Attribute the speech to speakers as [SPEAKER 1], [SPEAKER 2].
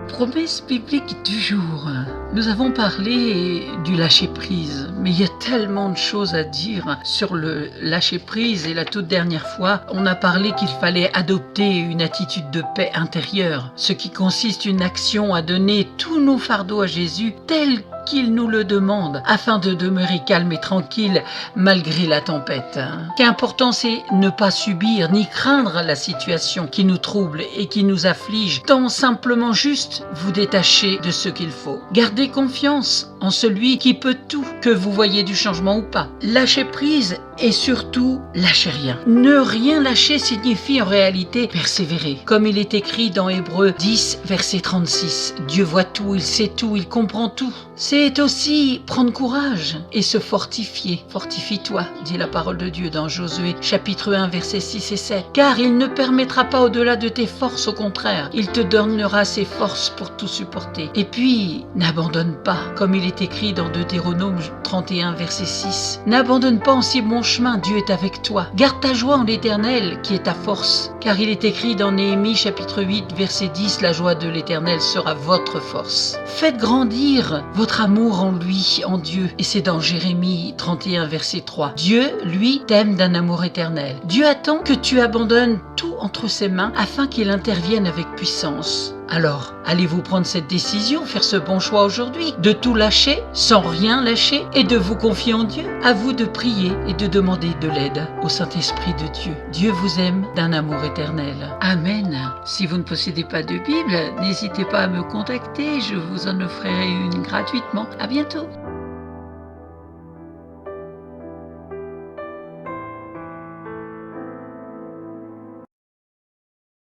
[SPEAKER 1] Promesse biblique du jour. Nous avons parlé du lâcher-prise, mais il y a tellement de choses à dire sur le lâcher-prise. Et la toute dernière fois, on a parlé qu'il fallait adopter une attitude de paix intérieure, ce qui consiste une action à donner tous nos fardeaux à Jésus tel qu'il nous le demande, afin de demeurer calme et tranquille malgré la tempête. Ce qui est important, c'est ne pas subir ni craindre la situation qui nous trouble et qui nous afflige, tant simplement juste vous détacher de ce qu'il faut. Gardez confiance en celui qui peut tout, que vous voyez du changement ou pas. Lâchez prise et surtout, lâchez rien. Ne rien lâcher signifie en réalité persévérer. Comme il est écrit dans Hébreux 10, verset 36, Dieu voit tout, il sait tout, il comprend tout. C'est aussi prendre courage et se fortifier. Fortifie-toi, dit la parole de Dieu dans Josué, chapitre 1, versets 6 et 7. Car il ne permettra pas au-delà de tes forces, au contraire. Il te donnera ses forces pour tout supporter. Et puis, n'abandonne pas, comme il est écrit dans Deutéronome 31, verset 6. N'abandonne pas en si bon chemin, Dieu est avec toi. Garde ta joie en l'Éternel, qui est ta force. Car il est écrit dans Néhémie, chapitre 8, verset 10, la joie de l'Éternel sera votre force. Faites grandir votre amour en lui, en Dieu. Et c'est dans Jérémie 31, verset 3. Dieu, lui, t'aime d'un amour éternel. Dieu attend que tu abandonnes tout entre ses mains afin qu'il intervienne avec puissance. Alors, allez-vous prendre cette décision, faire ce bon choix aujourd'hui, de tout lâcher, sans rien lâcher, et de vous confier en Dieu? À vous de prier et de demander de l'aide au Saint-Esprit de Dieu. Dieu vous aime d'un amour éternel. Amen. Si vous ne possédez pas de Bible, n'hésitez pas à me contacter, je vous en offrirai une gratuitement. À bientôt.